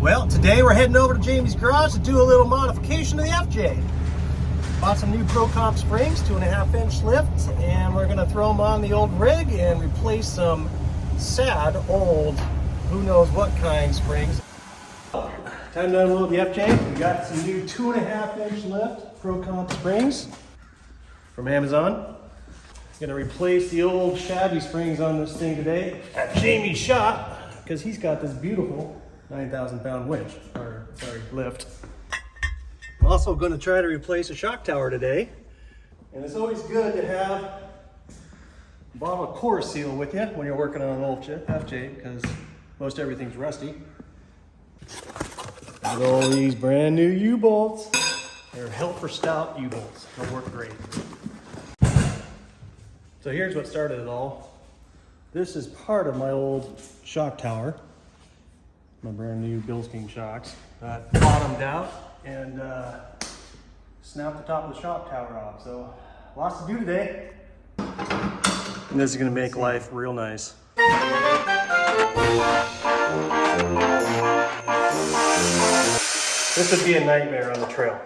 Well, today we're heading over to Jamie's garage to do a little modification to the FJ. Bought some new Pro Comp springs, 2.5-inch lift, and we're gonna throw them on the old rig and replace some sad old, who knows what kind springs. Time to unload the FJ. We got some new 2.5-inch lift Pro Comp springs from Amazon. Gonna replace the old shabby springs on this thing today at Jamie's shop because he's got this beautiful 9,000-pound winch, or sorry, lift. I'm also going to try to replace a shock tower today, and it's always good to have a bottle of core seal with you when you're working on an old FJ because most everything's rusty. Look at all these brand new U-bolts. They're Helper Stout U-bolts. They'll work great. So here's what started it all. This is part of my old shock tower. My brand new Bilstein shocks that bottomed out and snapped the top of the shock tower off. So lots to do today. And this is gonna make life real nice. This would be a nightmare on the trail.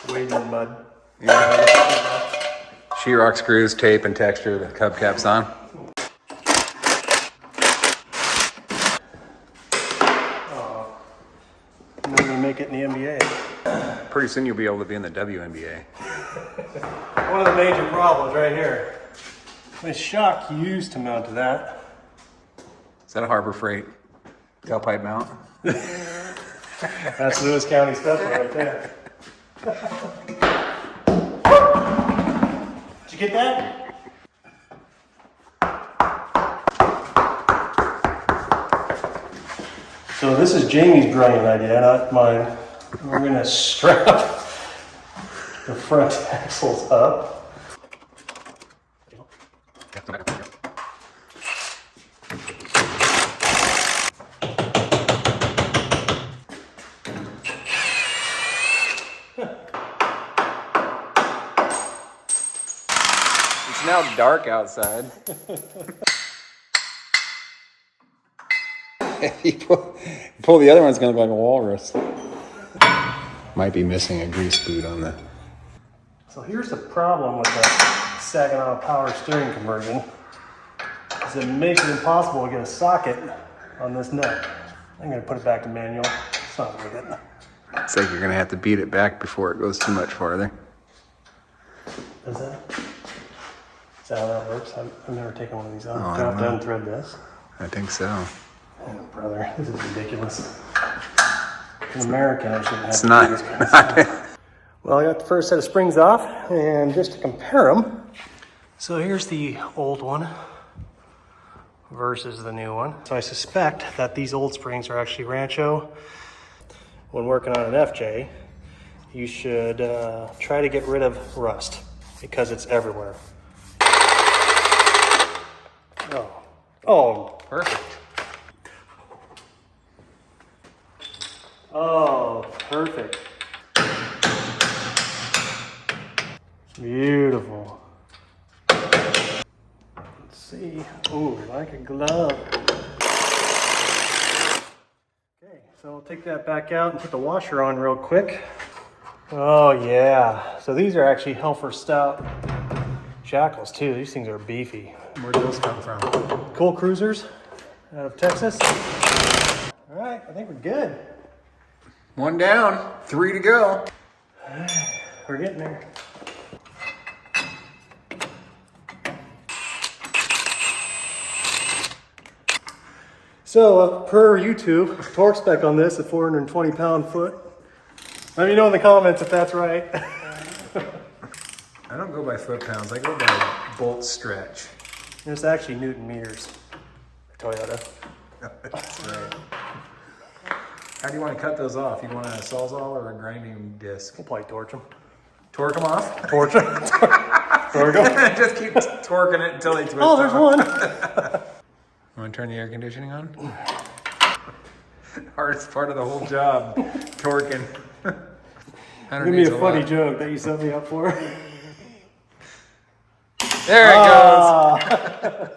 Wading in mud. Yeah. Sheetrock screws, tape, and texture the hubcaps on. Make it in the NBA. Pretty soon you'll be able to be in the WNBA. One of the major problems right here. This shock you used to mount to that. Is that a Harbor Freight tailpipe mount? That's Lewis County special right there. Did you get that? So this is Jamie's brilliant idea, not mine. We're going to strap the front axles up. It's now dark outside. You pull the other one, it's gonna look like a walrus. Might be missing a grease boot on the. So here's the problem with the Saginaw power steering conversion. Is it makes it impossible to get a socket on this nut. I'm gonna put it back to manual. It's not worth it. It's like you're gonna have to beat it back before it goes too much farther. Is that how that works? I've never taken one of these out. Oh, Do I have to unthread this? I think so. Oh, brother, this is ridiculous. An American, I shouldn't have It's to not. do this kind of stuff. Well, I got the first set of springs off, and just to compare them, so here's the old one versus the new one. So I suspect that these old springs are actually Rancho. When working on an FJ, you should try to get rid of rust because it's everywhere. Oh, Perfect. Oh, perfect. Beautiful. Let's see. Ooh, like a glove. Okay, so I'll take that back out and put the washer on real quick. Oh yeah. So these are actually Helper Stout shackles too. These things are beefy. Where'd those come from? Cool Cruisers out of Texas. All right, I think we're good. One down, 3 to go. We're getting there. So, per YouTube, torque spec on this, a 420 pound-foot. Let me know in the comments if that's right. I don't go by foot-pounds, I go by bolt stretch. It's actually Newton meters. Toyota. That's right. How do you want to cut those off? You want a Sawzall or a grinding disc? We'll probably torch them. Torque them off? Torch them. Torque them. Just keep torquing it until they twist Oh, there's off. one. Want to turn the air conditioning on? Hardest part of the whole job, torquing. Give me a funny joke that you set me up for. There it goes.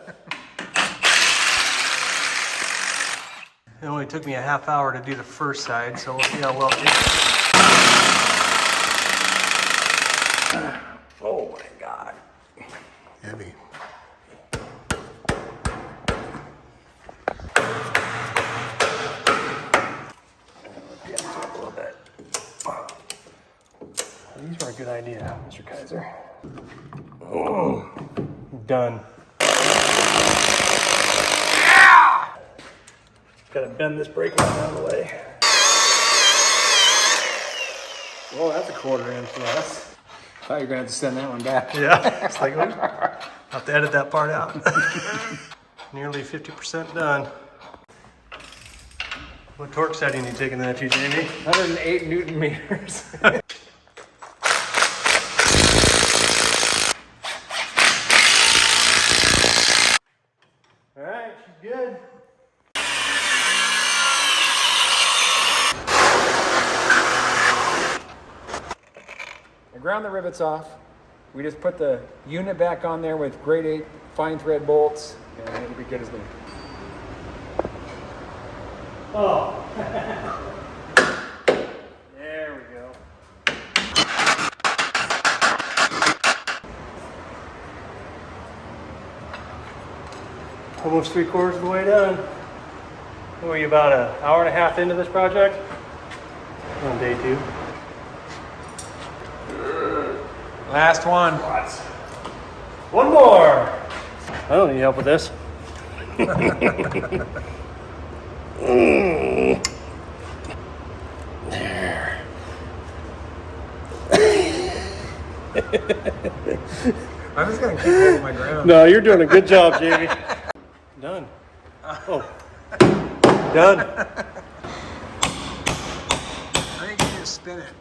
It only took me a half hour to do the first side, so we'll see how well it is. Oh my God. Heavy. Get it up a little bit. These were a good idea, Mr. Kaiser. Oh, done. Gotta bend this brake line out of the way. Well, that's a 1/4 inch less. I thought you were gonna have to send that one back. Yeah, it's like, oops. I'll have to edit that part out. Nearly 50% done. What torque setting are you taking that to, Jamie? 108 Newton meters. All right, she's good. I ground the rivets off. We just put the unit back on there with grade 8 fine thread bolts, and it'll be good as new. Oh. There we go. Almost 3/4 of the way done. What are you, about an hour and a half into this project? On day 2. Last one. One more. I don't need help with this. There. I'm just gonna keep holding my ground. No, you're doing a good job, Jamie. Done. Oh. Done. I think you need to spin it.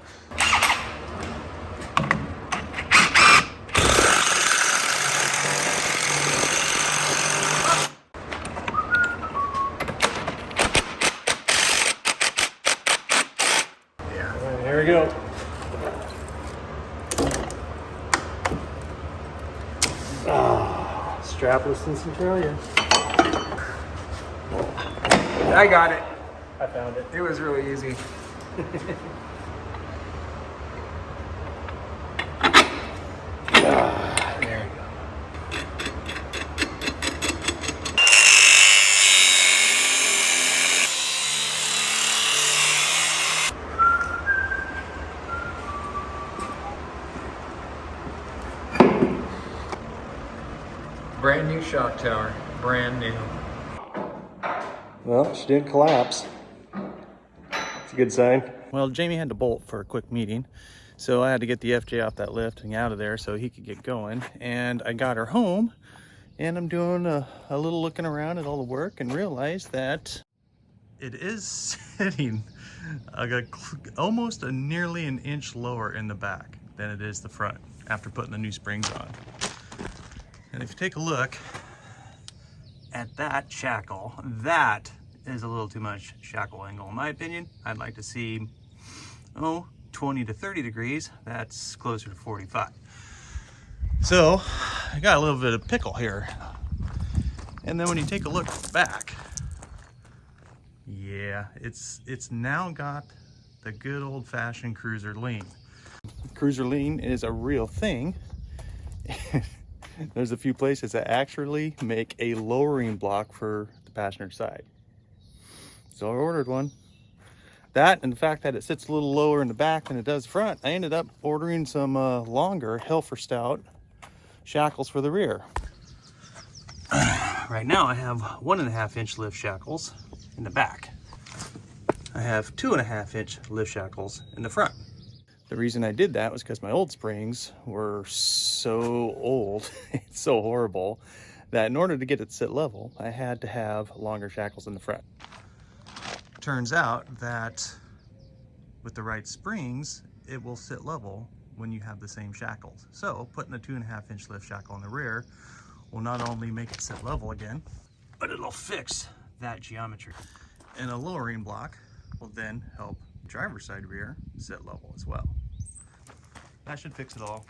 Here we go. Ah, strapless in Centralia. I got it. I found it. It was really easy. There we go. Brand new shock tower. Brand new. Well, she didn't collapse. It's a good sign. Well, Jamie had to bolt for a quick meeting, so I had to get the FJ off that lift and out of there so he could get going. And I got her home, and I'm doing a little looking around at all the work and realized that it is sitting almost nearly an inch lower in the back than it is the front after putting the new springs on. And if you take a look at that shackle, that is a little too much shackle angle in my opinion. I'd like to see 20 to 30 degrees. That's closer to 45. So I got a little bit of pickle here. And then when you take a look back, yeah, it's now got the good old-fashioned cruiser lean. Cruiser lean is a real thing. There's a few places that actually make a lowering block for the passenger side. So I ordered one. That and the fact that it sits a little lower in the back than it does front, I ended up ordering some longer Helfer Stout shackles for the rear. Right now I have 1.5 inch lift shackles in the back. I have 2.5 inch lift shackles in the front. The reason I did that was because my old springs were so old, it's so horrible, that in order to get it sit level, I had to have longer shackles in the front. Turns out that with the right springs, it will sit level when you have the same shackles. So putting a 2.5 inch lift shackle in the rear will not only make it sit level again, but it'll fix that geometry. And a lowering block will then help driver's side rear sit level as well. That should fix it all.